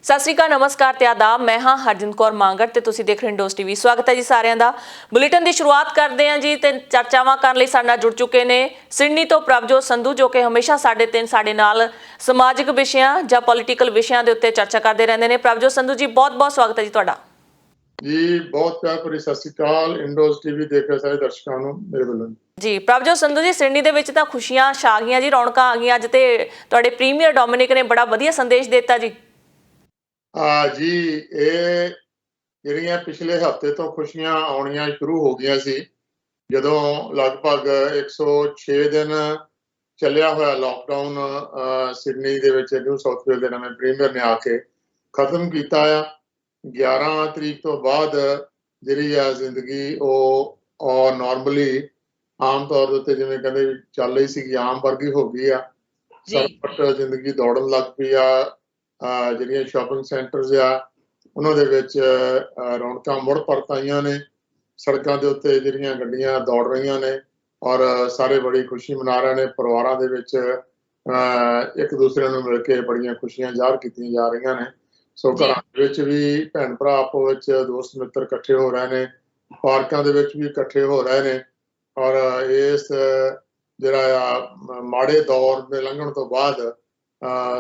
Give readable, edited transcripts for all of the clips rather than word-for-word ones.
ਸਤਿ ਸ਼੍ਰੀ ਅਕਾਲ, ਨਮਸਕਾਰ ਤੇ ਆਦਾਬ। ਮੈਂ ਹਾਂ ਹਰਜਿੰਦ ਕੌਰ ਮਾਂਗੜ ਤੇ ਤੁਸੀਂ ਦੇਖ ਰਹੇ ਹੋ ਇੰਡੋਜ਼ ਟੀਵੀ। ਸਵਾਗਤ ਹੈ ਜੀ ਸਾਰਿਆਂ ਦਾ। ਬੁਲੇਟਿਨ ਦੀ ਸ਼ੁਰੂਆਤ ਕਰਦੇ ਹਾਂ ਜੀ ਤੇ ਚਰਚਾਵਾਂ ਕਰਨ ਲਈ ਸਾਡੇ ਨਾਲ ਜੁੜ ਚੁੱਕੇ ਨੇ ਸਿਡਨੀ ਤੋਂ ਪ੍ਰਭਜੋਤ ਸੰਧੂ, ਜੋ ਕਿ ਹਮੇਸ਼ਾ ਸਾਡੇ ਨਾਲ ਸਮਾਜਿਕ ਵਿਸ਼ਿਆਂ ਜਾਂ ਪੋਲੀਟੀਕਲ ਵਿਸ਼ਿਆਂ ਦੇ ਉੱਤੇ ਚਰਚਾ ਕਰਦੇ ਰਹਿੰਦੇ ਨੇ। ਪ੍ਰਭਜੋਤ ਸੰਧੂ ਜੀ, ਬਹੁਤ-ਬਹੁਤ ਸਵਾਗਤ ਹੈ ਜੀ ਤੁਹਾਡਾ। ਜੀ ਬਹੁਤ ਪਿਆਰ ਭਰੀ ਸਤਿ ਸ਼੍ਰੀ ਅਕਾਲ। ਇੰਡੋਜ਼ ਟੀਵੀ ਦੇਖ ਰਹੇ ਸਾਰੇ ਦਰਸ਼ਕਾਂ ਨੂੰ ਮੇਰੇ ਵੱਲੋਂ ਜੀ। ਪ੍ਰਭਜੋਤ ਸੰਧੂ ਜੀ, ਸਿਡਨੀ ਦੇ ਵਿੱਚ ਤਾਂ ਖੁਸ਼ੀਆਂ ਛਾ ਗਈਆਂ ਜੀ, ਰੌਣਕਾਂ ਆ ਗਈਆਂ ਅੱਜ ਤੇ ਤੁਹਾਡੇ ਪ੍ਰੀਮੀਅਰ ਡੋਮਿਨਿਕ ਨੇ ਬੜਾ ਵਧੀਆ ਸੰਦੇਸ਼ ਦਿੱਤਾ ਜੀ। ਜੀ ਇਹ ਜਿਹੜੀਆਂ ਪਿਛਲੇ ਹਫ਼ਤੇ ਤੋਂ ਖੁਸ਼ੀਆਂ ਆਉਣੀਆਂ ਸ਼ੁਰੂ ਹੋ ਗਈਆਂ ਸੀ, ਜਦੋਂ ਲਗਭਗ 106 ਦਿਨ ਚੱਲਿਆ ਹੋਇਆ ਲਾਕਡਾਊਨ ਸਿਡਨੀ ਦੇ ਵਿੱਚ ਨਿਊ ਸਾਊਥ ਵੇਲ ਦੇ ਨਵੇਂ ਪ੍ਰੀਮੀਅਰ ਨੇ ਆ ਕੇ ਖਤਮ ਕੀਤਾ ਆ। 11 ਤਰੀਕ ਤੋਂ ਬਾਅਦ ਜਿਹੜੀ ਆ ਜ਼ਿੰਦਗੀ ਉਹ ਨਾਰਮਲੀ ਆਮ ਤੌਰ ਦੇ ਉੱਤੇ ਜਿਵੇਂ ਕਹਿੰਦੇ ਚੱਲ ਰਹੀ ਸੀਗੀ, ਆਮ ਵਰਗੀ ਹੋ ਗਈ ਆ। ਸਰਪਟ ਜ਼ਿੰਦਗੀ ਦੌੜਨ ਲੱਗ ਪਈ ਆ। ਜਿਹੜੀਆਂ ਸ਼ਾਪਿੰਗ ਸੈਂਟਰਸ ਆ ਉਹਨਾਂ ਦੇ ਵਿੱਚ ਰੌਣਕਾਂ ਮੁੜ ਪਰਤ ਆਈਆਂ ਨੇ। ਸੜਕਾਂ ਦੇ ਉੱਤੇ ਜਿਹੜੀਆਂ ਗੱਡੀਆਂ ਦੌੜ ਰਹੀਆਂ ਨੇ ਔਰ ਸਾਰੇ ਬੜੀ ਖੁਸ਼ੀ ਮਨਾ ਰਹੇ ਨੇ। ਪਰਿਵਾਰਾਂ ਦੇ ਵਿੱਚ ਇੱਕ ਦੂਸਰੇ ਨੂੰ ਮਿਲ ਕੇ ਬੜੀਆਂ ਖੁਸ਼ੀਆਂ ਜ਼ਾਹਰ ਕੀਤੀਆਂ ਜਾ ਰਹੀਆਂ ਨੇ। ਸੋ ਘਰਾਂ ਦੇ ਵਿੱਚ ਵੀ ਭੈਣ ਭਰਾ ਆਪੋ ਵਿੱਚ ਦੋਸਤ ਮਿੱਤਰ ਇਕੱਠੇ ਹੋ ਰਹੇ ਨੇ, ਪਾਰਕਾਂ ਦੇ ਵਿੱਚ ਵੀ ਇਕੱਠੇ ਹੋ ਰਹੇ ਨੇ ਔਰ ਇਸ ਜਿਹੜਾ ਆ ਮਾੜੇ ਦੌਰ ਦੇ ਲੰਘਣ ਤੋਂ ਬਾਅਦ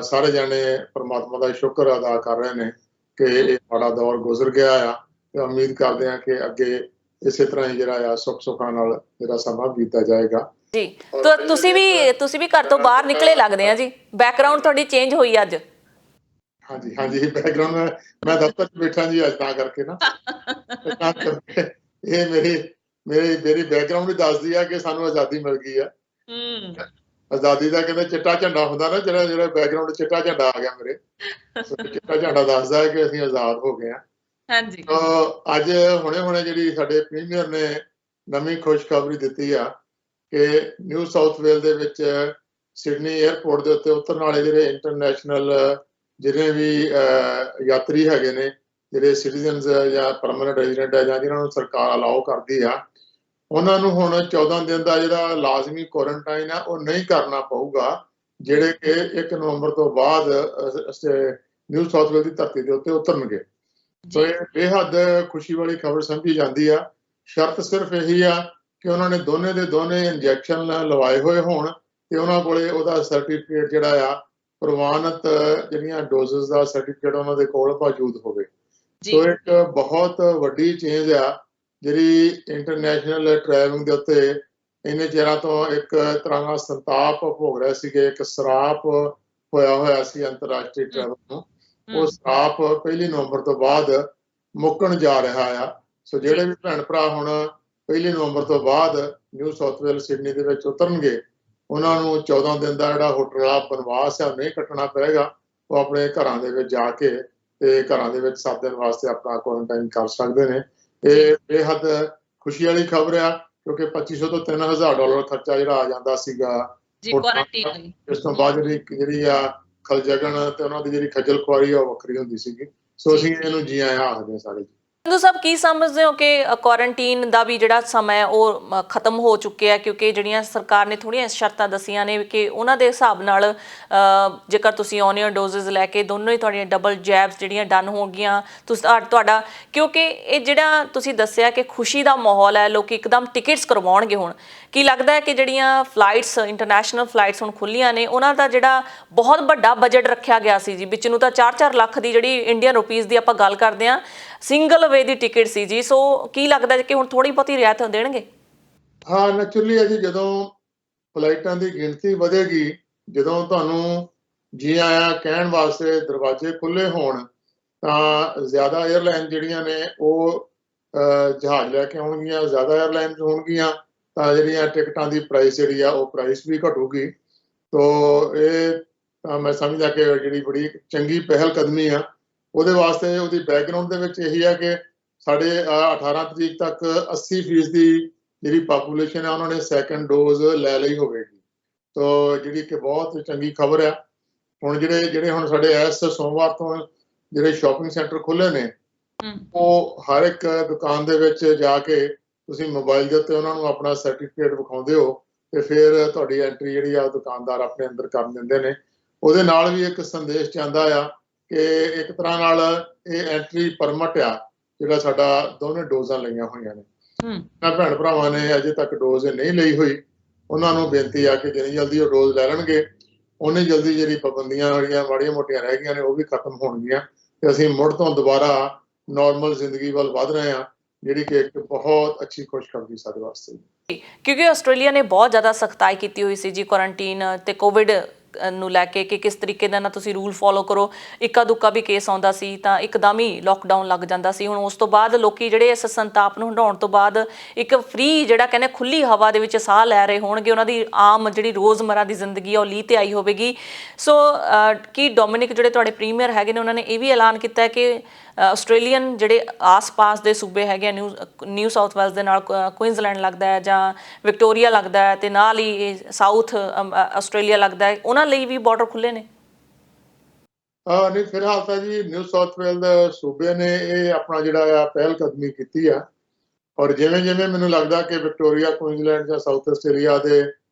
ਸਾਰੇ ਜਾਣੇ ਪਰਮਾਤਮਾ ਦਾ ਸ਼ੁਕਰ ਅਦਾ ਕਰ ਰਹੇ ਨੇ ਕਿ ਇਹ ਮਾੜਾ ਦੌਰ ਗੁਜ਼ਰ ਗਿਆ ਆ ਤੇ ਉਮੀਦ ਕਰਦੇ ਹਾਂ ਕਿ ਅੱਗੇ ਇਸੇ ਤਰ੍ਹਾਂ ਹੀ ਜਿਹੜਾ ਆ ਸੁੱਖ ਸੁੱਖਾਂ ਨਾਲ ਜਿਹੜਾ ਸਮਾਂ ਬੀਤਦਾ ਜਾਏਗਾ। ਜੀ, ਤੁਸੀਂ ਵੀ ਘਰ ਤੋਂ ਬਾਹਰ ਨਿਕਲੇ ਲੱਗਦੇ ਆ ਜੀ। ਬੈਕਗ੍ਰਾਉਂਡ ਤੁਹਾਡੀ ਚੇਂਜ ਹੋਈ ਅੱਜ। ਹਾਂਜੀ, ਬੈਕਗ੍ਰਾਉਂਡ ਮੈਂ ਦਫ਼ਤਰ 'ਚ ਬੈਠਾ ਜੀ ਅੱਜ, ਤਾਂ ਕਰਕੇ ਨਾ ਇਹ ਮੇਰੀ ਬੈਕਗ੍ਰਾਉਂਡ ਵੀ ਦੱਸਦੀ ਆ ਕਿ ਸਾਨੂੰ ਆਜ਼ਾਦੀ ਮਿਲ ਗਈ ਆ। ਆਜ਼ਾਦੀ ਦਾ ਕਹਿੰਦੇ ਚਿੱਟਾ ਝੰਡਾ ਹੁੰਦਾ ਨਾ, ਜਿਹੜਾ ਬੈਕਗ੍ਰਾਉਂਡ ਚਿੱਟਾ ਝੰਡਾ ਆ ਗਿਆ ਮੇਰੇ। ਚਿੱਟਾ ਝੰਡਾ ਦੱਸਦਾ ਹੈ ਕਿ ਅਸੀਂ ਆਜ਼ਾਦ ਹੋ ਗਏ ਹਾਂ। ਹਾਂਜੀ। ਅੱਜ ਹੁਣੇ ਜਿਹੜੀ ਸਾਡੇ ਪ੍ਰੀਮੀਅਰ ਨੇ ਨਵੀਂ ਖੁਸ਼ਖਬਰੀ ਦਿੱਤੀ ਆ ਕਿ ਨਿਊ ਸਾਊਥ ਵੇਲ ਦੇ ਵਿੱਚ ਸਿਡਨੀ ਏਅਰਪੋਰਟ ਦੇ ਉੱਤੇ ਉਤਰਨ ਵਾਲੇ ਜਿਹੜੇ ਇੰਟਰਨੈਸ਼ਨਲ ਜਿਹੜੇ ਵੀ ਯਾਤਰੀ ਹੈਗੇ ਨੇ, ਜਿਹੜੇ ਸਿਟੀਜ਼ਨਸ ਜਾਂ ਪਰਮਾਨੈਂਟ ਰੈਜ਼ੀਡੈਂਟ ਹੈ ਜਾਂ ਜਿਹਨਾਂ ਨੂੰ ਸਰਕਾਰ ਅਲਾਓ ਕਰਦੀ ਆ, ਉਹਨਾਂ ਨੂੰ ਹੁਣ 14 ਦਿਨ ਦਾ ਜਿਹੜਾ ਲਾਜ਼ਮੀ ਕੁਆਰੰਟਾਈਨ ਆ ਉਹ ਨਹੀਂ ਕਰਨਾ ਪਊਗਾ, ਜਿਹੜੇ ਕਿ 1 ਨਵੰਬਰ ਤੋਂ ਬਾਅਦ ਨਿਊ ਸਾਊਥ ਵੇਲ ਦੀ ਧਰਤੀ ਦੇ ਉੱਤੇ ਉਤਰਨਗੇ। ਸੋ ਇਹ ਬੇਹੱਦ ਖੁਸ਼ੀ ਵਾਲੀ ਖਬਰ ਸਮਝੀ ਜਾਂਦੀ ਆ। ਸ਼ਰਤ ਸਿਰਫ ਇਹੀ ਆ ਕਿ ਉਹਨਾਂ ਨੇ ਦੋਨੇ ਦੇ ਦੋਨੇ ਇੰਜੈਕਸ਼ਨ ਲਵਾਏ ਹੋਏ ਹੋਣ ਤੇ ਉਹਨਾਂ ਕੋਲੇ ਉਹਦਾ ਸਰਟੀਫਿਕੇਟ ਜਿਹੜਾ ਆ ਪ੍ਰਵਾਨਿਤ ਜਿਹੜੀਆਂ ਡੋਜ਼ਸ ਦਾ ਸਰਟੀਫਿਕੇਟ ਉਹਨਾਂ ਦੇ ਕੋਲ ਮੌਜੂਦ ਹੋਵੇ। ਸੋ ਇੱਕ ਬਹੁਤ ਵੱਡੀ ਚੇਂਜ ਆ ਜਿਹੜੀ ਇੰਟਰਨੈਸ਼ਨਲ ਟਰੈਵਲਿੰਗ ਦੇ ਉੱਤੇ ਇੰਨੇ ਚਿਰਾਂ ਤੋਂ ਇੱਕ ਤਰ੍ਹਾਂ ਦਾ ਸੰਤਾਪ ਭੋਗ ਰਹੇ ਸੀਗੇ, ਇੱਕ ਸਰਾਪ ਹੋਇਆ ਸੀ ਅੰਤਰਰਾਸ਼ਟਰੀ ਟਰੈਵਲ ਨੂੰ। ਉਹ ਸਰਾਪ 1 ਨਵੰਬਰ ਤੋਂ ਬਾਅਦ ਮੁੱਕਣ ਜਾ ਰਿਹਾ ਆ। ਸੋ ਜਿਹੜੇ ਵੀ ਭੈਣ ਭਰਾ ਹੁਣ 1 ਨਵੰਬਰ ਤੋਂ ਬਾਅਦ ਨਿਊ ਸਾਊਥ ਵੇਲ ਸਿਡਨੀ ਦੇ ਵਿੱਚ ਉਤਰਨਗੇ, ਉਹਨਾਂ ਨੂੰ 14 ਦਿਨ ਦਾ ਜਿਹੜਾ ਹੋਟਲ ਵਾਲਾ ਬਨਵਾਸ ਹੈ ਨਹੀਂ ਕੱਟਣਾ ਪਏਗਾ। ਉਹ ਆਪਣੇ ਘਰਾਂ ਦੇ ਵਿੱਚ ਜਾ ਕੇ ਤੇ ਘਰਾਂ ਦੇ ਵਿੱਚ 7 ਦਿਨ ਵਾਸਤੇ ਆਪਣਾ ਕੁਆਰੰਟਾਈਨ ਕਰ ਸਕਦੇ ਨੇ। ਇਹ ਬੇਹੱਦ ਖੁਸ਼ੀ ਵਾਲੀ ਖਬਰ ਆ ਕਿਉਂਕਿ $2500 ਤੋਂ $3000 ਖਰਚਾ ਜਿਹੜਾ ਆ ਜਾਂਦਾ ਸੀਗਾ ਕੁਆਰੰਟਾਈਨ। ਇਸ ਤੋਂ ਬਾਅਦ ਜਿਹੜੀ ਆ ਖਲਜਗਣ ਤੇ ਉਹਨਾਂ ਦੀ ਜਿਹੜੀ ਖੱਜਲ ਖੁਆਰੀ ਆ ਉਹ ਵੱਖਰੀ ਹੁੰਦੀ ਸੀਗੀ। ਸੋ ਅਸੀਂ ਇਹਨੂੰ ਜੀ ਆਇਆਂ ਆਖਦੇ ਹਾਂ ਸਾਰੇ। ਸੰਧੂ ਸਾਹਿਬ, ਕੀ ਸਮਝਦੇ ਹੋ ਕਿ ਕੁਆਰੰਟੀਨ ਦਾ ਵੀ ਜਿਹੜਾ ਸਮਾਂ ਹੈ ਉਹ ਖਤਮ ਹੋ ਚੁੱਕਿਆ, ਕਿਉਂਕਿ ਜਿਹੜੀਆਂ ਸਰਕਾਰ ਨੇ ਥੋੜ੍ਹੀਆਂ ਸ਼ਰਤਾਂ ਦੱਸੀਆਂ ਨੇ ਕਿ ਉਹਨਾਂ ਦੇ ਹਿਸਾਬ ਨਾਲ ਜੇਕਰ ਤੁਸੀਂ ਆਨਲਾਈਨ ਡੋਜ਼ਸ ਲੈ ਕੇ ਦੋਨੋਂ ਹੀ ਤੁਹਾਡੀਆਂ ਡਬਲ ਜੈਬਸ ਜਿਹੜੀਆਂ ਡਨ ਹੋ ਗਈਆਂ ਤੁਹਾਡਾ, ਕਿਉਂਕਿ ਇਹ ਜਿਹੜਾ ਤੁਸੀਂ ਦੱਸਿਆ ਕਿ ਖੁਸ਼ੀ ਦਾ ਮਾਹੌਲ ਹੈ, ਲੋਕ ਇੱਕਦਮ ਟਿਕਟਸ ਕਰਵਾਉਣਗੇ। ਹੁਣ ਕੀ ਲੱਗਦਾ ਹੈ ਕਿ ਜਿਹੜੀਆਂ ਫਲਾਈਟਸ ਇੰਟਰਨੈਸ਼ਨਲ ਫਲਾਈਟਸ ਹੁਣ ਖੁੱਲ੍ਹੀਆਂ ਨੇ, ਉਹਨਾਂ ਦਾ ਜਿਹੜਾ ਬਹੁਤ ਵੱਡਾ ਬਜਟ ਰੱਖਿਆ ਗਿਆ ਸੀ ਜੀ, ਵਿੱਚ ਨੂੰ ਤਾਂ 4-4 ਲੱਖ ਦੀ ਜਿਹੜੀ ਇੰਡੀਅਨ ਰੁਪੀਜ਼ ਦੀ ਆਪਾਂ ਗੱਲ ਕਰਦੇ ਹਾਂ ਸਿੰਗਲ ਵੇ ਦੀ ਟਿਕਟ ਸੀ ਜੀ। ਸੋ ਕੀ ਲੱਗਦਾ ਕਿ ਹੁਣ ਥੋੜੀ ਬਹੁਤੀ ਰਿਆਇਤ ਦੇਣਗੇ? ਹਾਂ, ਨੈਚੁਰਲੀ ਹੈ ਜੀ। ਜਦੋਂ ਫਲਾਈਟਾਂ ਦੀ ਗਿਣਤੀ ਵਧੇਗੀ, ਜਦੋਂ ਤੁਹਾਨੂੰ ਜੀ ਆਇਆਂ ਕਹਿਣ ਵਾਸਤੇ ਦਰਵਾਜ਼ੇ ਖੁੱਲ੍ਹੇ ਹੋਣ, ਤਾਂ ਜ਼ਿਆਦਾ 에ਅਰਲਾਈਨ ਜਿਹੜੀਆਂ ਨੇ ਉਹ ਜਹਾਜ਼ ਲੈ ਕੇ ਆਉਣਗੀਆਂ, ਜ਼ਿਆਦਾ 에ਅਰਲਾਈਨਸ ਹੋਣਗੀਆਂ ਤਾਂ ਜਿਹੜੀਆਂ ਟਿਕਟਾਂ ਦੀ ਪ੍ਰਾਈਸ ਜਿਹੜੀ ਆ ਉਹ ਪ੍ਰਾਈਸ ਵੀ ਘਟੂਗੀ। ਤੋ ਇਹ ਤਾਂ ਮੈਂ ਸਮਝਦਾ ਕਿ ਜਿਹੜੀ ਬੜੀ ਚੰਗੀ ਪਹਿਲ ਕਦਮੀ ਆ। ਉਹਦੇ ਵਾਸਤੇ ਉਹਦੀ ਬੈਕਗਰਾਊਂਡ ਦੇ ਵਿੱਚ ਇਹੀ ਆ ਕਿ ਸਾਡੇ 18 ਤਰੀਕ ਤੱਕ 80% ਦੀ ਜਿਹੜੀ ਪਾਪੂਲੇਸ਼ਨ ਆ ਉਹਨਾਂ ਨੇ ਸੈਕੰਡ ਡੋਜ਼ ਲੈ ਲਈ ਹੋਵੇਗੀ। ਤੋ ਜਿਹੜੀ ਕਿ ਬਹੁਤ ਚੰਗੀ ਖਬਰ ਆ। ਹੁਣ ਜਿਹੜੇ ਹੁਣ ਸਾਡੇ ਇਸ ਸੋਮਵਾਰ ਤੋਂ ਜਿਹੜੇ ਸ਼ਾਪਿੰਗ ਸੈਂਟਰ ਖੁੱਲ੍ਹੇ ਨੇ, ਉਹ ਹਰ ਇੱਕ ਦੁਕਾਨ ਦੇ ਵਿੱਚ ਜਾ ਕੇ ਤੁਸੀਂ ਮੋਬਾਈਲ ਦੇ ਉੱਤੇ ਉਹਨਾਂ ਨੂੰ ਆਪਣਾ ਸਰਟੀਫਿਕੇਟ ਵਿਖਾਉਂਦੇ ਹੋ ਤੇ ਫਿਰ ਤੁਹਾਡੀ ਐਂਟਰੀ ਜਿਹੜੀ ਆ ਦੁਕਾਨਦਾਰ ਆਪਣੇ ਅੰਦਰ ਕਰਨ ਦਿੰਦੇ ਨੇ। ਉਹਦੇ ਨਾਲ ਵੀ ਇੱਕ ਸੰਦੇਸ਼ ਜਾਂਦਾ ਆ ਕਿ ਇੱਕ ਤਰ੍ਹਾਂ ਨਾਲ ਇਹ ਐਂਟਰੀ ਪਰਮਿਟ ਆ ਜਿਹੜਾ ਸਾਡਾ ਦੋਨੇ ਡੋਜ਼ਾਂ ਲਈਆਂ ਹੋਈਆਂ ਨੇ। ਇਹਨਾਂ ਭੈਣ ਭਰਾਵਾਂ ਨੇ ਅਜੇ ਤੱਕ ਡੋਜ਼ ਨਹੀਂ ਲਈ ਹੋਈ, ਉਹਨਾਂ ਨੂੰ ਬੇਨਤੀ ਆ ਕਿ ਜਿੰਨੀ ਜਲਦੀ ਉਹ ਡੋਜ਼ ਲੈ ਲੈਣਗੇ ਉਨੀ ਜਲਦੀ ਜਿਹੜੀ ਪਾਬੰਦੀਆਂ ਜਿਹੜੀਆਂ ਮਾੜੀਆਂ ਮੋਟੀਆਂ ਰਹਿ ਗਈਆਂ ਨੇ ਉਹ ਵੀ ਖਤਮ ਹੋਣਗੀਆਂ ਤੇ ਅਸੀਂ ਮੁੜ ਤੋਂ ਦੁਬਾਰਾ ਨੋਰਮਲ ਜ਼ਿੰਦਗੀ ਵੱਲ ਵਧ ਰਹੇ ਹਾਂ, ਜਿਹੜੀ ਕਿ ਇੱਕ ਬਹੁਤ ਅੱਛੀ ਖੁਸ਼ਖਬਰੀ ਸਾਡੇ ਵਾਸਤੇ। ਕਿਉਂਕਿ ਆਸਟ੍ਰੇਲੀਆ ਨੇ ਬਹੁਤ ਜ਼ਿਆਦਾ ਸਖਤਾਈ ਕੀਤੀ ਹੋਈ ਸੀ ਜੀ ਕੁਆਰੰਟੀਨ ਤੇ ਕੋਵਿਡ ਨੂੰ ਲੈ ਕੇ ਕਿ ਕਿਸ ਤਰੀਕੇ ਦਾ ਨਾ ਤੁਸੀਂ ਰੂਲ ਫੋਲੋ ਕਰੋ। ਇੱਕਾ ਦੁੱਕਾ ਵੀ ਕੇਸ ਆਉਂਦਾ ਸੀ ਤਾਂ ਇੱਕਦਮ ਹੀ ਲੋਕਡਾਊਨ ਲੱਗ ਜਾਂਦਾ ਸੀ। ਹੁਣ ਉਸ ਤੋਂ ਬਾਅਦ ਲੋਕੀ ਜਿਹੜੇ ਇਸ ਸੰਤਾਪ ਨੂੰ ਹਟਾਉਣ ਤੋਂ ਬਾਅਦ ਇੱਕ ਫ੍ਰੀ ਜਿਹੜਾ ਕਹਿੰਦੇ ਖੁੱਲੀ ਹਵਾ ਦੇ ਵਿੱਚ ਸਾਹ ਲੈ ਰਹੇ ਹੋਣਗੇ, ਉਹਨਾਂ ਦੀ ਆਮ ਜਿਹੜੀ ਰੋਜ਼ਮਰਾ ਦੀ ਜ਼ਿੰਦਗੀ ਆ ਉਹ ਲੀਹ ਤੇ ਆਈ ਹੋਵੇਗੀ। ਸੋ ਕੀ ਡੋਮਿਨਿਕ ਜਿਹੜੇ ਤੁਹਾਡੇ ਪ੍ਰੀਮੀਅਰ ਹੈਗੇ ਨੇ ਉਹਨਾਂ ਨੇ ਇਹ ਵੀ ਐਲਾਨ ਕੀਤਾ ਹੈ ਕਿ ਆਸਟ੍ਰੇਲੀਅਨ ਜਿਹੜੇ ਆਸ-ਪਾਸ ਦੇ ਸੂਬੇ ਹੈਗੇ ਨਿਊ ਸਾਊਥ ਵੇਲਜ਼ ਦੇ ਨਾਲ ਕੁਇਨਜ਼ਲੈਂਡ ਲੱਗਦਾ ਹੈ ਜਾਂ ਵਿਕਟੋਰੀਆ ਲੱਗਦਾ ਹੈ ਤੇ ਨਾਲ ਹੀ ਸਾਊਥ ਆਸਟ੍ਰੇਲੀਆ ਲੱਗਦਾ ਹੈ, ਉਹਨਾਂ ਲਈ ਵੀ ਬਾਰਡਰ ਖੁੱਲੇ ਨੇ? ਨਹੀਂ, ਫਿਲਹਾਲ ਤਾਂ ਜੀ ਨਿਊ ਸਾਊਥ ਵੇਲਜ਼ ਸੂਬੇ ਨੇ ਇਹ ਆਪਣਾ ਜਿਹੜਾ ਆ ਪਹਿਲ ਕਦਮੀ ਕੀਤੀ ਆ, ਔਰ ਜਿਵੇਂ ਜਿਵੇਂ ਮੈਨੂੰ ਲੱਗਦਾ ਕਿ ਵਿਕਟੋਰੀਆ, ਕੁਇਨਜ਼ਲੈਂਡ ਜਾਂ ਸਾਊਥ ਆਸਟ੍ਰੇਲੀਆ ਦੇ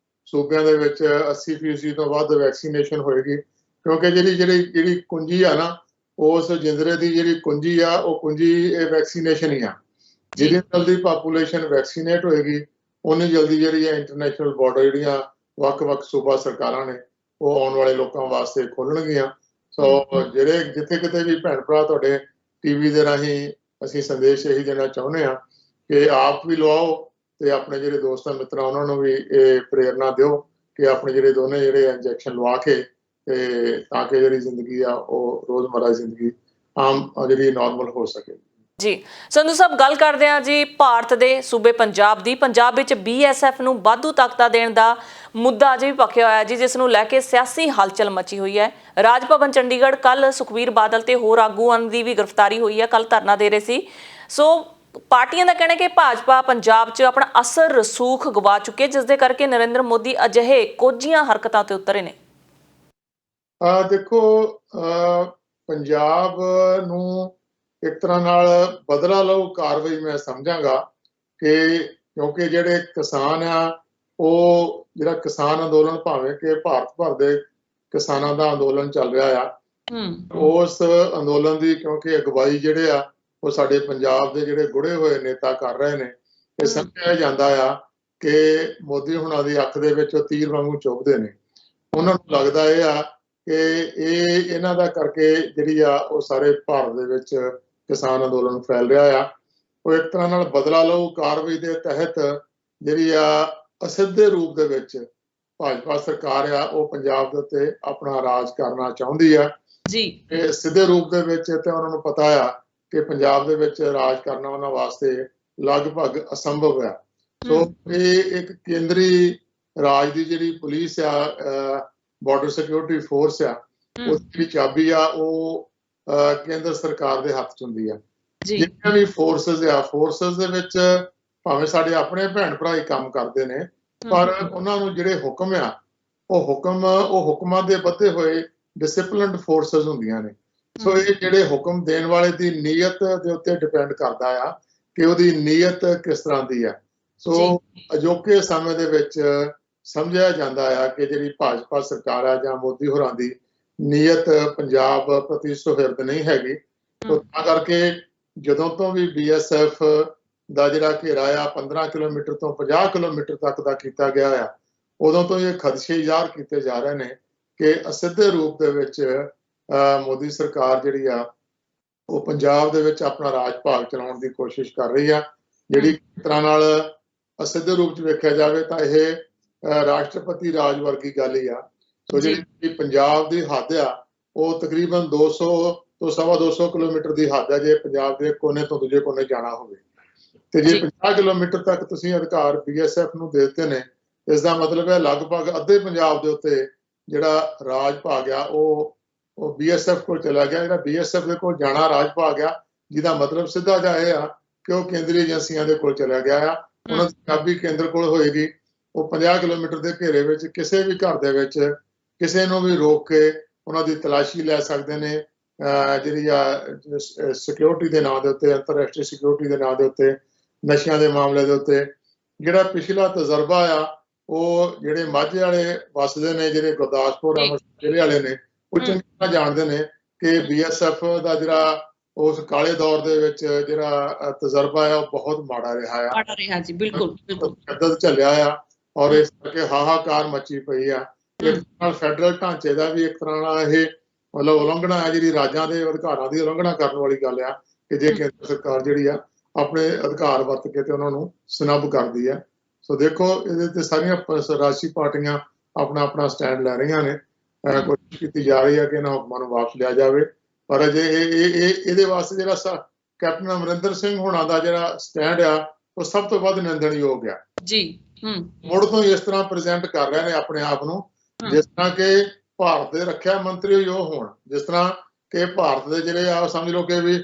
ਸੂਬਿਆਂ ਦੇ ਵਿੱਚ 80% ਤੋਂ ਵੱਧ ਵੈਕਸੀਨੇਸ਼ਨ ਹੋਏਗੀ, ਕਿਉਂਕਿ ਜਿਹੜੀ ਕੁੰਜੀ ਆ ਨਾ ਉਸ ਜਿੰਦਰੇ ਦੀ ਜਿਹੜੀ ਕੁੰਜੀ ਆ ਉਹ ਕੁੰਜੀ ਇਹ ਵੈਕਸੀਨੇਸ਼ਨ ਹੀ ਆ। ਜਿੰਨੀ ਜਲਦੀ ਪਾਪੂਲੇਸ਼ਨ ਵੈਕਸੀਨੇਟ ਹੋਏਗੀ ਉਨੀ ਜਲਦੀ ਜਿਹੜੀ ਹੈ ਇੰਟਰਨੈਸ਼ਨਲ ਬਾਰਡਰ ਜਿਹੜੀਆਂ ਵੱਖ-ਵੱਖ ਸੂਬਾ ਸਰਕਾਰਾਂ ਨੇ ਉਹ ਆਉਣ ਵਾਲੇ ਲੋਕਾਂ ਵਾਸਤੇ ਖੋਲ੍ਹਣਗੀਆਂ। ਸੋ ਜਿਹੜੇ ਜਿੱਥੇ ਕਿਤੇ ਵੀ ਭੈਣ ਭਰਾ ਤੁਹਾਡੇ ਟੀਵੀ ਦੇ ਰਾਹੀਂ ਅਸੀਂ ਸੰਦੇਸ਼ ਇਹੀ ਦੇਣਾ ਚਾਹੁੰਦੇ ਹਾਂ ਕਿ ਆਪ ਵੀ ਲਵਾਓ ਤੇ ਆਪਣੇ ਜਿਹੜੇ ਦੋਸਤਾਂ ਮਿੱਤਰਾਂ ਉਹਨਾਂ ਨੂੰ ਵੀ ਇਹ ਪ੍ਰੇਰਨਾ ਦਿਓ ਕਿ ਆਪਣੇ ਜਿਹੜੇ ਦੋਨੇ ਜਿਹੜੇ ਇੰਜੈਕਸ਼ਨ ਲਵਾ ਕੇ ਤੇ ਤਾਂ ਕਿ ਜਿਹੜੀ ਜ਼ਿੰਦਗੀ ਆ ਉਹ ਰੋਜ਼ਮਰਾ ਜ਼ਿੰਦਗੀ ਆਮ ਜਿਹੜੀ ਨਾਰਮਲ ਹੋ ਸਕੇ। ਜੀ ਸੰਧੂ ਸਾਹਿਬ, ਗੱਲ ਕਰਦੇ ਹਾਂ ਜੀ ਭਾਰਤ ਦੇ ਸੂਬੇ ਪੰਜਾਬ ਦੀ। ਪੰਜਾਬ ਵਿੱਚ BSF ਨੂੰ ਵਾਧੂ ਤਾਕਤਾਂ ਦੇਣ ਦਾ ਮੁੱਦਾ ਅਜੇ ਵੀ ਭਖਿਆ ਹੋਇਆ ਜੀ, ਜਿਸ ਨੂੰ ਲੈ ਕੇ ਸਿਆਸੀ ਹਲਚਲ ਮਚੀ ਹੋਈ ਹੈ। ਰਾਜ ਭਵਨ ਚੰਡੀਗੜ੍ਹ ਕੱਲ ਸੁਖਬੀਰ ਬਾਦਲ ਤੇ ਹੋਰ ਆਗੂਆਂ ਦੀ ਵੀ ਗ੍ਰਿਫਤਾਰੀ ਹੋਈ ਹੈ, ਕੱਲ ਧਰਨਾ ਦੇ ਰਹੇ ਸੀ। ਸੋ ਪਾਰਟੀਆਂ ਦਾ ਕਹਿਣਾ ਕਿ ਭਾਜਪਾ ਪੰਜਾਬ 'ਚ ਆਪਣਾ ਅਸਰ ਰਸੂਖ ਗਵਾ ਚੁੱਕੀ ਹੈ, ਜਿਸ ਦੇ ਕਰਕੇ ਨਰਿੰਦਰ ਮੋਦੀ ਅਜਿਹੇ ਕੋਝੀਆਂ ਹਰਕਤਾਂ ਤੇ ਉਤਰੇ ਨੇ। ਦੇਖੋ, ਪੰਜਾਬ ਨੂੰ ਇੱਕ ਤਰ੍ਹਾਂ ਨਾਲ ਬਦਲਾ ਲਓ ਕਾਰਵਾਈ ਮੈਂ ਸਮਝਾਂਗਾ ਕਿ ਕਿਉਂਕਿ ਜਿਹੜੇ ਕਿਸਾਨ ਆ ਉਹ ਜਿਹੜਾ ਕਿਸਾਨ ਅੰਦੋਲਨ ਭਾਵੇਂ ਕਿ ਭਾਰਤ ਭਰ ਦੇ ਕਿਸਾਨਾਂ ਦਾ ਅੰਦੋਲਨ ਚੱਲ ਰਿਹਾ ਆ, ਉਸ ਅੰਦੋਲਨ ਦੀ ਕਿਉਂਕਿ ਅਗਵਾਈ ਜਿਹੜੇ ਆ ਉਹ ਸਾਡੇ ਪੰਜਾਬ ਦੇ ਜਿਹੜੇ ਗੁੜੇ ਹੋਏ ਨੇਤਾ ਕਰ ਰਹੇ ਨੇ। ਇਹ ਸਮਝਿਆ ਜਾਂਦਾ ਆ ਕਿ ਮੋਦੀ ਹੁਣਾਂ ਦੀ ਅੱਖ ਦੇ ਵਿੱਚ ਉਹ ਤੀਰ ਵਾਂਗੂ ਚੁੱਭਦੇ ਨੇ। ਉਹਨਾਂ ਨੂੰ ਲੱਗਦਾ ਇਹ ਆ ਕਿ ਇਹਨਾਂ ਦਾ ਕਰਕੇ ਜਿਹੜੀ ਆ ਉਹ ਸਾਰੇ ਭਾਰਤ ਦੇ ਵਿੱਚ ਕਿਸਾਨ ਅੰਦੋਲਨ ਫੈਲ ਰਿਹਾ ਆ। ਉਹ ਇੱਕ ਤਰ੍ਹਾਂ ਨਾਲ ਬਦਲਾ ਲਓ ਕਾਰਵਾਈ ਦੇ ਤਹਿਤ ਜਿਹੜੀ ਆ ਅਸਿੱਧੇ ਰੂਪ ਦੇ ਵਿੱਚ ਭਾਜਪਾ ਸਰਕਾਰ ਆ ਉਹ ਪੰਜਾਬ ਦੇ ਉੱਤੇ ਆਪਣਾ ਰਾਜ ਕਰਨਾ ਚਾਹੁੰਦੀ ਆ ਜੀ। ਤੇ ਸਿੱਧੇ ਰੂਪ ਦੇ ਵਿੱਚ ਤੇ ਉਹਨਾਂ ਨੂੰ ਪਤਾ ਆ ਕਿ ਪੰਜਾਬ ਦੇ ਵਿੱਚ ਰਾਜ ਕਰਨਾ ਉਹਨਾਂ ਵਾਸਤੇ ਲਗਭਗ ਅਸੰਭਵ ਆ। ਸੋ ਇਹ ਇੱਕ ਕੇਂਦਰੀ ਰਾਜ ਦੀ ਜਿਹੜੀ ਪੁਲਿਸ ਆ, ਬਾਰਡਰ ਸਿਕਿਉਰਿਟੀ ਫੋਰਸ ਆ, ਉਹਦੀ ਚਾਬੀ ਆ ਉਹ ਕੇਂਦਰ ਸਰਕਾਰ ਦੇ ਹੱਥ 'ਚ ਹੁੰਦੀ ਆ। ਜਿੰਨੀਆਂ ਵੀ ਫੋਰਸਸ ਦੇ ਵਿੱਚ ਭਾਵੇਂ ਸਾਡੇ ਆਪਣੇ ਭੈਣ ਭਰਾ ਹੀ ਕੰਮ ਕਰਦੇ ਨੇ, ਪਰ ਉਹਨਾਂ ਨੂੰ ਜਿਹੜੇ ਹੁਕਮ ਆ ਉਹ ਹੁਕਮਾਂ ਦੇ ਬੱਧੇ ਹੋਏ ਡਿਸਪਲਿਨਡ ਫੋਰਸਸ ਹੁੰਦੀਆਂ ਨੇ। ਸੋ ਇਹ ਜਿਹੜੇ ਹੁਕਮ ਦੇਣ ਵਾਲੇ ਦੀ ਨੀਅਤ ਦੇ ਉੱਤੇ ਡਿਪੈਂਡ ਕਰਦਾ ਆ ਕਿ ਉਹਦੀ ਨੀਅਤ ਕਿਸ ਤਰ੍ਹਾਂ ਦੀ ਆ। ਸੋ ਅਜੋਕੇ ਸਮੇਂ ਦੇ ਵਿੱਚ ਸਮਝਿਆ ਜਾਂਦਾ ਆ ਕਿ ਜਿਹੜੀ ਭਾਜਪਾ ਸਰਕਾਰ ਆ ਜਾਂ ਮੋਦੀ ਹੋਰਾਂ ਦੀ ਨੀਅਤ ਪੰਜਾਬ ਪ੍ਰਤੀ ਸੁਹਿਰਦ ਨਹੀਂ ਹੈਗੀ। ਤਾਂ ਕਰਕੇ ਜਦੋਂ ਤੋਂ ਵੀ BSF ਦਾ ਜਿਹੜਾ ਘੇਰਾ ਆ 15 ਕਿਲੋਮੀਟਰ ਤੋਂ 50 ਕਿਲੋਮੀਟਰ ਤੱਕ ਦਾ ਕੀਤਾ ਗਿਆ ਆ, ਉਦੋਂ ਤੋਂ ਇਹ ਖਦਸ਼ੇ ਜ਼ਾਹਰ ਕੀਤੇ ਜਾ ਰਹੇ ਨੇ ਕਿ ਅਸਿੱਧੇ ਰੂਪ ਦੇ ਵਿੱਚ ਮੋਦੀ ਸਰਕਾਰ ਜਿਹੜੀ ਆ ਉਹ ਪੰਜਾਬ ਦੇ ਵਿੱਚ ਆਪਣਾ ਰਾਜ ਭਾਗ ਚਲਾਉਣ ਦੀ ਕੋਸ਼ਿਸ਼ ਕਰ ਰਹੀ ਆ, ਜਿਹੜੀ ਇੱਕ ਤਰ੍ਹਾਂ ਨਾਲ ਅਸਿੱਧੇ ਰੂਪ 'ਚ ਵੇਖਿਆ ਜਾਵੇ ਤਾਂ ਇਹ ਰਾਸ਼ਟਰਪਤੀ ਰਾਜ ਵਰਗੀ ਗੱਲ ਹੀ ਆ। ਸੋ ਜਿਹੜੀ ਪੰਜਾਬ ਦੀ ਹੱਦ ਆ ਉਹ ਤਕਰੀਬਨ 200 ਤੋਂ 250 ਕਿਲੋਮੀਟਰ ਦੀ ਹੱਦ ਆ ਜੇ ਪੰਜਾਬ ਦੇ ਕੋਨੇ ਤੋਂ ਦੂਜੇ ਕੋਨੇ ਜਾਣਾ ਹੋਵੇ। ਤੇ ਜੇ 50 ਕਿਲੋਮੀਟਰ ਤੱਕ ਤੁਸੀਂ ਅਧਿਕਾਰ BSF ਨੂੰ ਦੇ ਦਿੱਤੇ ਨੇ, ਇਸ ਦਾ ਮਤਲਬ ਹੈ ਲਗਭਗ ਅੱਧੇ ਪੰਜਾਬ ਦੇ ਉੱਤੇ ਜਿਹੜਾ ਰਾਜ ਭਾਗ ਆ ਉਹ BSF ਕੋਲ ਚਲਾ ਗਿਆ। ਜਿਹੜਾ BSF ਦੇ ਕੋਲ ਜਾਣਾ ਰਾਜ ਭਾਗ ਆ, ਜਿਹਦਾ ਮਤਲਬ ਸਿੱਧਾ ਜਿਹਾ ਇਹ ਆ ਕਿ ਉਹ ਕੇਂਦਰੀ ਏਜੰਸੀਆਂ ਦੇ ਕੋਲ ਚਲਾ ਗਿਆ ਆ। ਉਹਨਾਂ ਦੀ ਚਾਬੀ ਕੇਂਦਰ ਕੋਲ ਹੋਏਗੀ। ਉਹ 50 ਕਿਲੋਮੀਟਰ ਦੇ ਘੇਰੇ ਵਿੱਚ ਕਿਸੇ ਵੀ ਘਰ ਦੇ ਵਿੱਚ ਕਿਸੇ ਨੂੰ ਵੀ ਰੋਕ ਕੇ ਉਹਨਾਂ ਦੀ ਤਲਾਸ਼ੀ ਲੈ ਸਕਦੇ ਨੇ। ਜਿਹੜੀ ਆ ਸਿਕਿਉਰਿਟੀ ਦੇ ਨਾਂ ਦੇ ਉੱਤੇ, ਅੰਤਰਰਾਸ਼ਟਰੀ ਸਿਕਿਉਰਿਟੀ ਦੇ ਨਾਂ ਦੇ ਉੱਤੇ, ਨਸ਼ਿਆਂ ਦੇ ਮਾਮਲੇ ਦੇ ਉੱਤੇ ਜਿਹੜਾ ਪਿਛਲਾ ਤਜਰਬਾ ਆ ਉਹ ਜਿਹੜੇ ਮਾਝੇ ਵਾਲੇ ਵਸਦੇ ਨੇ, ਜਿਹੜੇ ਗੁਰਦਾਸਪੁਰ ਜ਼ਿਲ੍ਹੇ ਵਾਲੇ ਨੇ, ਉਹ ਚੰਗੀ ਤਰ੍ਹਾਂ ਜਾਣਦੇ ਨੇ ਕਿ ਬੀਐਸਐਫ ਦਾ ਜਿਹੜਾ ਉਸ ਕਾਲੇ ਦੌਰ ਦੇ ਵਿੱਚ ਜਿਹੜਾ ਤਜਰਬਾ ਆ ਉਹ ਬਹੁਤ ਮਾੜਾ ਰਿਹਾ ਆ, ਮਾੜਾ ਰਿਹਾ ਜੀ, ਬਿਲਕੁਲ ਬਿਲਕੁਲ। ਤਸ਼ੱਦਦ ਝੱਲਿਆ ਆ ਔਰ ਇਸ ਕਰਕੇ ਹਾਹਾਕਾਰ ਮੱਚੀ ਪਈ ਆ। ਇੱਕ ਤਰ੍ਹਾਂ ਫੈਡਰਲ ਢਾਂਚੇ ਦਾ ਵੀ ਇੱਕ ਤਰ੍ਹਾਂ ਨਾਲ ਇਹ ਮਤਲਬ ਉਲੰਘਣਾ ਹੈ, ਜਿਹੜੀ ਰਾਜਾਂ ਦੇ ਅਧਿਕਾਰਾਂ ਦੀ ਉਲੰਘਣਾ ਕਰਨ ਵਾਲੀ ਗੱਲ ਆ ਕਿ ਜੇ ਕੇਂਦਰ ਸਰਕਾਰ ਜਿਹੜੀ ਆ ਆਪਣੇ ਅਧਿਕਾਰ ਵਰਤ ਕੇ ਤੇ ਉਹਨਾਂ ਨੂੰ ਸਨੱਬ ਕਰਦੀ ਆ। ਸੋ ਦੇਖੋ ਇਹਦੇ ਤੇ ਸਾਰੀਆਂ ਰਾਜਸੀ ਪਾਰਟੀਆਂ ਆਪਣਾ ਆਪਣਾ ਸਟੈਂਡ ਲੈ ਰਹੀਆਂ ਨੇ। ਕੋਸ਼ਿਸ਼ ਕੀਤੀ ਜਾ ਰਹੀ ਹੈ ਕਿ ਇਹਨਾਂ ਹੁਕਮਾਂ ਨੂੰ ਵਾਪਸ ਲਿਆ ਜਾਵੇ, ਪਰ ਅਜੇ ਇਹਦੇ ਵਾਸਤੇ ਜਿਹੜਾ ਕੈਪਟਨ ਅਮਰਿੰਦਰ ਸਿੰਘ ਹੋਣਾ ਦਾ ਜਿਹੜਾ ਸਟੈਂਡ ਆ ਉਹ ਸਭ ਤੋਂ ਵੱਧ ਨਿੰਦਣਯੋਗ ਆ ਜੀ। ਮੁੜ ਤੋਂ ਇਸ ਤਰ੍ਹਾਂ ਪ੍ਰੈਜ਼ੈਂਟ ਕਰ ਰਹੇ ਨੇ ਆਪਣੇ ਆਪ ਨੂੰ ਜਿਸ ਤਰ੍ਹਾਂ ਕਿ ਭਾਰਤ ਦੇ ਰੱਖਿਆ ਮੰਤਰੀ ਹੀ ਉਹ ਹੋਣ, ਜਿਸ ਤਰ੍ਹਾਂ ਕਿ ਭਾਰਤ ਦੇ ਜਿਹੜੇ ਆ ਸਮਝ ਲਓ ਕਿ ਵੀ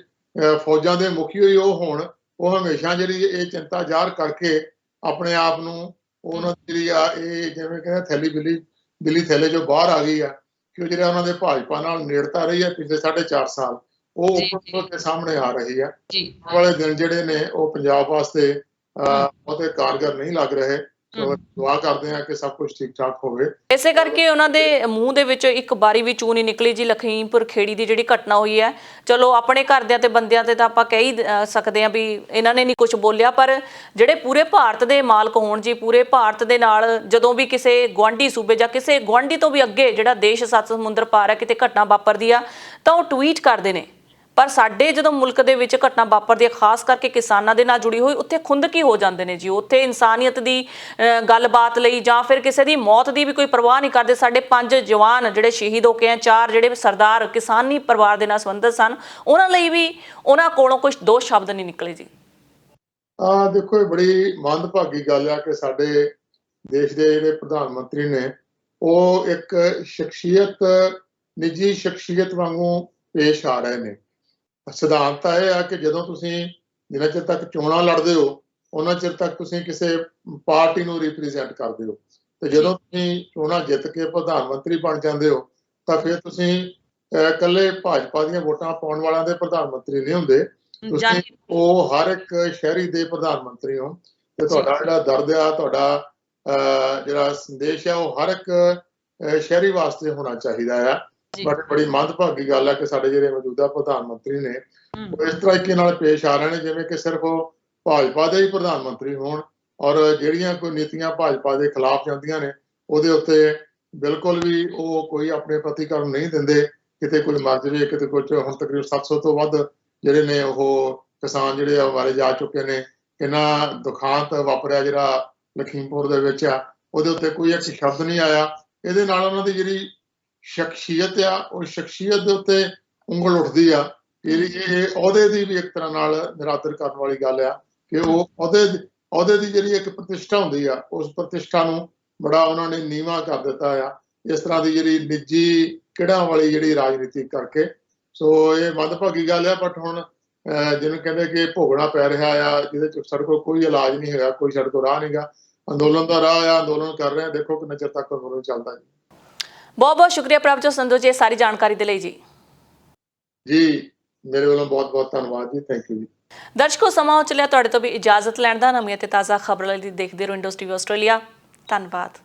ਫੌਜਾਂ ਦੇ ਮੁਖੀ ਹੀ ਉਹ ਹੋਣ। ਉਹ ਹਮੇਸ਼ਾ ਜਿਹੜੀ ਇਹ ਚਿੰਤਾ ਜ਼ਾਹਰ ਕਰਕੇ ਆਪਣੇ ਆਪ ਨੂੰ ਉਹਨਾਂ ਦੀ ਜਿਹੜੀ ਆ ਇਹ ਜਿਵੇਂ ਕਹਿੰਦੇ ਦਿੱਲੀ ਥੈਲੇ ਚੋਂ ਬਾਹਰ ਆ ਗਈ ਆ ਕਿ ਉਹ ਜਿਹੜਾ ਉਹਨਾਂ ਦੇ ਭਾਜਪਾ ਨਾਲ ਨੇੜਤਾ ਰਹੀ ਹੈ ਪਿਛਲੇ 4.5 ਸਾਲ ਉਹ ਉੱਪਰ ਦੇ ਸਾਹਮਣੇ ਆ ਰਹੀ ਹੈ। ਵਾਲੇ ਦਿਨ ਜਿਹੜੇ ਨੇ ਉਹ ਪੰਜਾਬ ਵਾਸਤੇ ਬਹੁਤੇ ਕਾਰਗਰ ਨਹੀਂ ਲੱਗ ਰਹੇ। ਦੁਆ ਕਰਦੇ ਆ ਕਿ ਸਭ ਕੁਝ ਠੀਕ ਠਾਕ ਹੋਵੇ। ਇਸੇ ਕਰਕੇ ਉਹਨਾਂ ਦੇ ਮੂੰਹ ਦੇ ਵਿੱਚ ਇੱਕ ਬਾਰੀ ਵੀ ਚੂੰ ਨਹੀਂ ਨਿਕਲੀ ਜੀ। ਲਖੀਮਪੁਰ ਖੇੜੀ ਦੀ ਜਿਹੜੀ ਘਟਨਾ ਹੋਈ ਹੈ, ਚਲੋ ਆਪਣੇ ਘਰਦਿਆਂ ਤੇ ਬੰਦਿਆਂ ਤੇ ਤਾਂ ਆਪਾਂ ਕਹਿ ਹੀ ਸਕਦੇ ਹਾਂ ਵੀ ਇਹਨਾਂ ਨੇ ਨਹੀਂ ਕੁਝ ਬੋਲਿਆ, ਪਰ ਜਿਹੜੇ ਪੂਰੇ ਭਾਰਤ ਦੇ ਮਾਲਕ ਹੋਣ ਜੀ, ਪੂਰੇ ਭਾਰਤ ਦੇ ਨਾਲ ਜਦੋਂ ਵੀ ਕਿਸੇ ਗੁਆਂਢੀ ਸੂਬੇ ਜਾਂ ਕਿਸੇ ਗੁਆਂਢੀ ਤੋਂ ਵੀ ਅੱਗੇ ਜਿਹੜਾ ਦੇਸ਼ 7 ਸਮੁੰਦਰ ਪਾਰ ਹੈ ਕਿਤੇ ਘਟਨਾ ਵਾਪਰਦੀ ਆ ਤਾਂ ਉਹ ਟਵੀਟ ਕਰਦੇ ਨੇ। ਪਰ ਸਾਡੇ ਜਦੋਂ ਮੁਲਕ ਦੇ ਵਿੱਚ ਘਟਨਾ ਵਾਪਰਦੀ ਹੈ, ਖਾਸ ਕਰਕੇ ਕਿਸਾਨਾਂ ਦੇ ਨਾਲ ਜੁੜੀ ਹੋਈ, ਉੱਥੇ ਖੁੰਦਕੀ ਹੋ ਜਾਂਦੇ ਨੇ ਜੀ। ਉੱਥੇ ਇਨਸਾਨੀਅਤ ਦੀ ਗੱਲਬਾਤ ਲਈ ਜਾਂ ਫਿਰ ਕਿਸੇ ਦੀ ਮੌਤ ਦੀ ਵੀ ਕੋਈ ਪਰਵਾਹ ਨਹੀਂ ਕਰਦੇ। ਸਾਡੇ 5 ਜਵਾਨ ਜਿਹੜੇ ਸ਼ਹੀਦ ਹੋ ਕੇ ਆ, 4 ਜਿਹੜੇ ਸਰਦਾਰ ਕਿਸਾਨੀ ਪਰਿਵਾਰ ਦੇ ਨਾਲ ਸੰਬੰਧਿਤ ਸਨ, ਉਹਨਾਂ ਲਈ ਵੀ ਉਹਨਾਂ ਕੋਲੋਂ ਕੁਝ 2 ਸ਼ਬਦ ਨਹੀਂ ਨਿਕਲੇ ਜੀ। ਦੇਖੋ ਇਹ ਬੜੀ ਮੰਦਭਾਗੀ ਗੱਲ ਆ ਕਿ ਸਾਡੇ ਦੇਸ਼ ਦੇ ਜਿਹੜੇ ਪ੍ਰਧਾਨ ਮੰਤਰੀ ਨੇ ਉਹ ਇੱਕ ਸ਼ਖਸੀਅਤ, ਨਿੱਜੀ ਸ਼ਖਸੀਅਤ ਵਾਂਗੂ ਪੇਸ਼ ਆ ਰਹੇ ਨੇ। ਸਿਧਾਂਤ ਇਹ ਆ ਕਿ ਜਦੋਂ ਤੁਸੀਂ ਜਿੰਨਾ ਚਿਰ ਤੱਕ ਚੋਣਾਂ ਲੜਦੇ ਹੋ ਉਹਨਾਂ ਚਿਰ ਤੱਕ ਤੁਸੀਂ ਕਿਸੇ ਪਾਰਟੀ ਨੂੰ ਰਿਪਰੈਜ਼ੈਂਟ ਕਰਦੇ ਹੋ, ਤੇ ਜਦੋਂ ਤੁਸੀਂ ਚੋਣਾਂ ਜਿੱਤ ਕੇ ਪ੍ਰਧਾਨ ਮੰਤਰੀ ਬਣ ਜਾਂਦੇ ਹੋ ਤਾਂ ਫਿਰ ਤੁਸੀਂ ਇਕੱਲੇ ਭਾਜਪਾ ਦੀਆਂ ਵੋਟਾਂ ਪਾਉਣ ਵਾਲਿਆਂ ਦੇ ਪ੍ਰਧਾਨ ਮੰਤਰੀ ਨਹੀਂ ਹੁੰਦੇ, ਤੁਸੀਂ ਉਹ ਹਰ ਇੱਕ ਸ਼ਹਿਰੀ ਦੇ ਪ੍ਰਧਾਨ ਮੰਤਰੀ ਹੋ। ਤੇ ਤੁਹਾਡਾ ਜਿਹੜਾ ਦਰਦ ਆ, ਤੁਹਾਡਾ ਜਿਹੜਾ ਸੰਦੇਸ਼ ਆ ਉਹ ਹਰ ਇੱਕ ਸ਼ਹਿਰੀ ਵਾਸਤੇ ਹੋਣਾ ਚਾਹੀਦਾ ਆ। ਬਟ ਬੜੀ ਮੰਦਭਾਗੀ ਗੱਲ ਹੈ ਕਿ ਸਾਡੇ ਜਿਹੜੇ ਮੌਜੂਦਾ ਪ੍ਰਧਾਨ ਮੰਤਰੀ ਨੇ ਉਹ ਇਸ ਤਰੀਕੇ ਨਾਲ ਪੇਸ਼ ਆ ਰਹੇ ਨੇ ਜਿਵੇਂ ਕਿ ਸਿਰਫ ਉਹ ਭਾਜਪਾ ਦੇ ਹੀ ਪ੍ਰਧਾਨ ਮੰਤਰੀ ਹੋਣ ਔਰ ਜਿਹੜੀਆਂ ਕੋਈ ਨੀਤੀਆਂ ਭਾਜਪਾ ਦੇ ਖਿਲਾਫ ਜਾਂਦੀਆਂ ਨੇ ਉਹਦੇ ਉੱਤੇ ਬਿਲਕੁਲ ਵੀ ਉਹ ਕੋਈ ਆਪਣੇ ਪ੍ਰਤੀਕਰਮ ਨਹੀਂ ਦਿੰਦੇ। ਕਿਤੇ ਕੋਈ ਮਰ ਜਾਵੇ, ਕਿਤੇ ਕੁਝ। ਹੁਣ ਤਕਰੀਬਨ 700 ਤੋਂ ਵੱਧ ਜਿਹੜੇ ਨੇ ਉਹ ਕਿਸਾਨ ਜਿਹੜੇ ਆ ਮਾਰੇ ਜਾ ਚੁੱਕੇ ਨੇ। ਕਿੰਨਾ ਦੁਖਾਂਤ ਵਾਪਰਿਆ ਜਿਹੜਾ ਲਖੀਮਪੁਰ ਦੇ ਵਿੱਚ ਆ, ਉਹਦੇ ਉੱਤੇ ਕੋਈ ਇੱਕ ਸ਼ਬਦ ਨਹੀਂ ਆਇਆ। ਇਹਦੇ ਨਾਲ ਉਹਨਾਂ ਦੀ ਜਿਹੜੀ ਸ਼ਖਸੀਅਤ ਆ ਉਹ ਸ਼ਖਸੀਅਤ ਦੇ ਉੱਤੇ ਉਂਗਲ ਉੱਠਦੀ ਆ। ਇਹ ਅਹੁਦੇ ਦੀ ਵੀ ਇੱਕ ਤਰ੍ਹਾਂ ਨਾਲ ਨਿਰਾਦਰ ਕਰਨ ਵਾਲੀ ਗੱਲ ਆ ਕਿ ਉਹ ਅਹੁਦੇ ਦੀ ਜਿਹੜੀ ਇੱਕ ਪ੍ਰਤਿਸ਼ਠਾ ਹੁੰਦੀ ਆ ਉਸ ਪ੍ਰਤਿਸ਼ਠਾ ਨੂੰ ਬੜਾ ਉਹਨਾਂ ਨੇ ਨੀਵਾਂ ਕਰ ਦਿੱਤਾ ਆ ਇਸ ਤਰ੍ਹਾਂ ਦੀ ਜਿਹੜੀ ਨਿੱਜੀ ਕਿਹੜਾਂ ਵਾਲੀ ਜਿਹੜੀ ਰਾਜਨੀਤੀ ਕਰਕੇ। ਸੋ ਇਹ ਮੰਦਭਾਗੀ ਗੱਲ ਆ। ਬਟ ਹੁਣ ਜਿਹਨੂੰ ਕਹਿੰਦੇ ਕਿ ਭੋਗਣਾ ਪੈ ਰਿਹਾ ਆ ਜਿਹਦੇ ਚ ਸਾਡੇ ਕੋਲ ਕੋਈ ਇਲਾਜ ਨਹੀਂ ਹੈਗਾ, ਕੋਈ ਸਾਡੇ ਕੋਲ ਰਾਹ ਨਹੀਂਗਾ। ਅੰਦੋਲਨ ਦਾ ਰਾਹ ਆ, ਅੰਦੋਲਨ ਕਰ ਰਹੇ ਆ, ਦੇਖੋ ਕਿੰਨੇ ਚਿਰ ਤੱਕ ਅੰਦੋਲਨ ਚੱਲਦਾ ਜੀ। ਬਹੁਤ ਬਹੁਤ ਸ਼ੁਕਰੀਆ ਪ੍ਰਭਜੋਤ ਸੰਧੂ ਜੀ ਸਾਰੀ ਜਾਣਕਾਰੀ ਦੇ ਲਈ ਜੀ। ਮੇਰੇ ਵੱਲੋਂ ਬਹੁਤ ਬਹੁਤ ਧੰਨਵਾਦ ਜੀ। ਥੈਂਕ ਯੂ ਜੀ। ਦਰਸ਼ਕੋ ਸਮਾਂ ਹੋ ਚੱਲਿਆ ਤੁਹਾਡੇ ਤੋਂ ਵੀ ਇਜਾਜ਼ਤ ਲੈਣ ਦਾ। ਨਵੀਆਂ ਤੇ ਤਾਜ਼ਾ ਖਬਰਾਂ ਲਈ ਦੇਖਦੇ ਰਹੋ ਇੰਡਸਟਰੀ ਆਸਟ੍ਰੇਲੀਆ। ਧੰਨਵਾਦ।